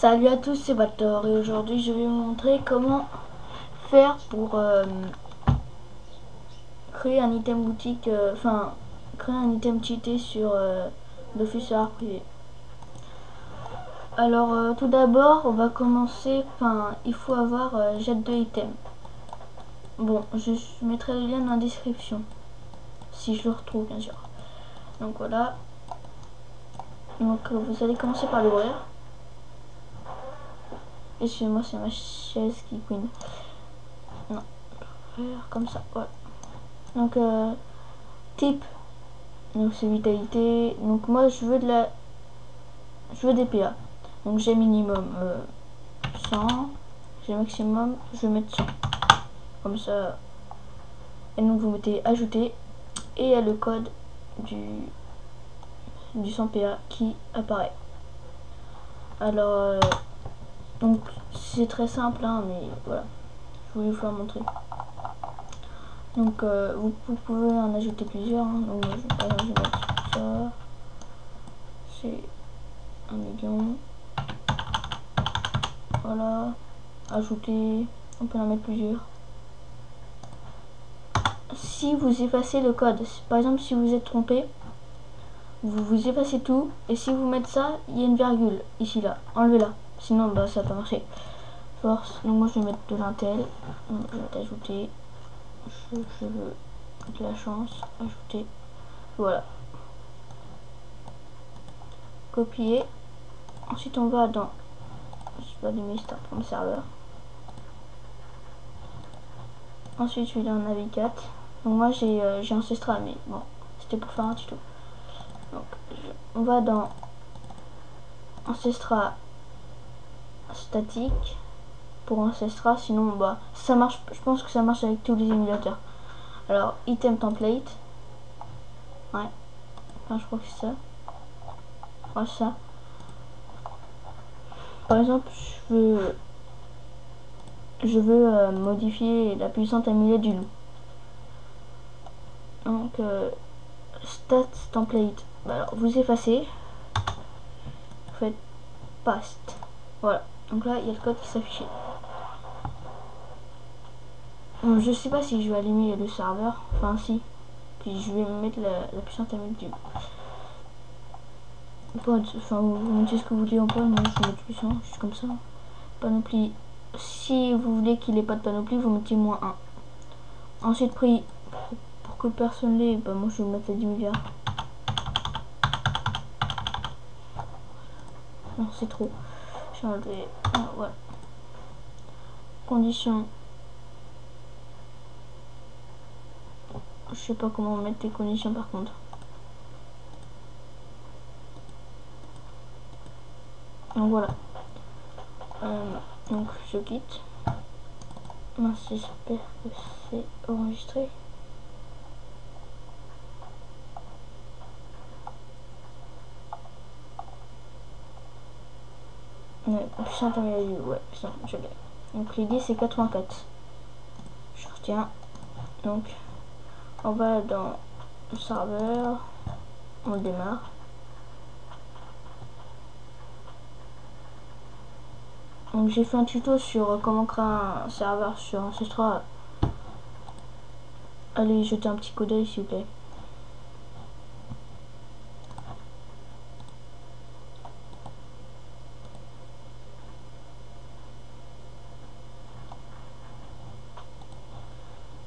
Salut à tous, c'est Bator et aujourd'hui je vais vous montrer comment faire pour créer un item boutique, créer un item cheaté sur Dofus Serveur privé. Alors tout d'abord on va commencer, il faut avoir jet de item. Bon, je mettrai le lien dans la description, si je le retrouve bien sûr. Donc voilà, donc vous allez commencer par l'ouvrir. Excusez-moi, c'est ma chaise qui couine. Non, faire comme ça, voilà. Donc type, donc c'est vitalité. Donc moi je veux des PA. Donc j'ai minimum 100, j'ai maximum, je vais mettre 100. Comme ça. Et donc vous mettez ajouter et il y a le code du 100 PA qui apparaît. Alors donc c'est très simple hein, mais voilà, je voulais vous la montrer. Donc vous pouvez en ajouter plusieurs hein. Donc moi, je vais mettre ça, c'est 1 million. Voilà, ajouter, on peut en mettre plusieurs. Si vous effacez le code, par exemple si vous êtes trompé, vous effacez tout, et si vous mettez ça, il y a une virgule ici là, enlevez-la, sinon bah ça va pas marcher. Force, donc moi je vais mettre de l'intel, je vais ajouter, je veux de la chance, ajouter, voilà. Copier, ensuite on va dans, je vais allumer Start from Server. Ensuite je vais dans Navigat, donc moi j'ai Ancestral, mais bon, c'était pour faire un tuto. Donc on va dans Ancestral statique pour Ancestral, sinon bah ça marche, je pense que ça marche avec tous les émulateurs. Alors item template, ouais, enfin je crois que c'est ça, ouais, ça. Par exemple je veux modifier la puissante amulette du loup. Donc stats template, bah, alors vous effacez, vous faites paste, voilà. Donc là il y a le code qui s'affiche. Je sais pas si je vais allumer le serveur, enfin si, puis je vais mettre la puissante amulette du loup. Enfin vous mettez ce que vous voulez en point, moi je vais mettre 800, juste comme ça. Panoplie, si vous voulez qu'il n'ait pas de panoplie, vous mettez -1. Ensuite prix, pour que personne l'ait, bah moi je vais mettre à 10 milliards. Non c'est trop, j'ai enlevé, voilà. Conditions, je sais pas comment mettre les conditions par contre. Donc voilà, donc je quitte. Mince, j'espère que c'est enregistré. Puissant intermédiaire, ouais, putain, je l'ai. Donc l'idée c'est 84. Je retiens. Donc on va dans le serveur, on démarre. Donc j'ai fait un tuto sur comment créer un serveur sur Ancestral. Allez jeter un petit coup d'œil s'il vous plaît.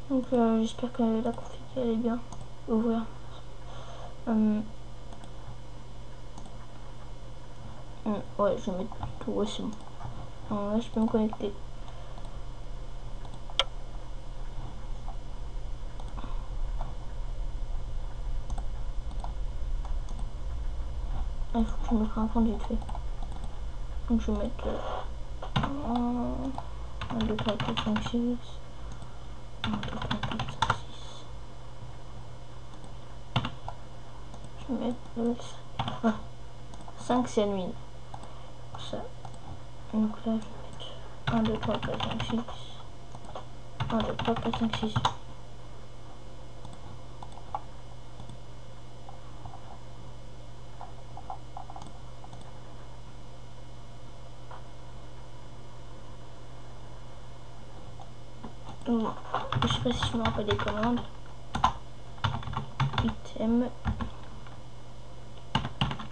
Donc j'espère que la config elle est bien. Ouvrir. Ouais, je vais mettre tout, ouais, c'est bon. Alors là je peux me connecter. Il faut que je me crée un compte vite fait. Donc je vais mettre 1, 2, 3, 4, 5, 6. 1, 2, 3, 4, 5, 6. Je vais mettre 5 c'est admin. Ça. Donc là je vais mettre 1, 2, 3, 4, 5, 6. 1, 2, 3, 4, 5, 6. Je sais pas si je me rappelle les commandes. Item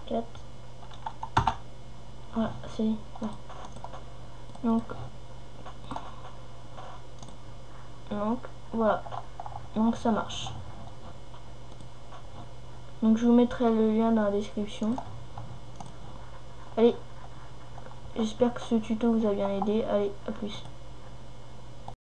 4. Voilà, c'est bon. Donc voilà. Donc ça marche. Donc je vous mettrai le lien dans la description. Allez, j'espère que ce tuto vous a bien aidé. Allez, à plus.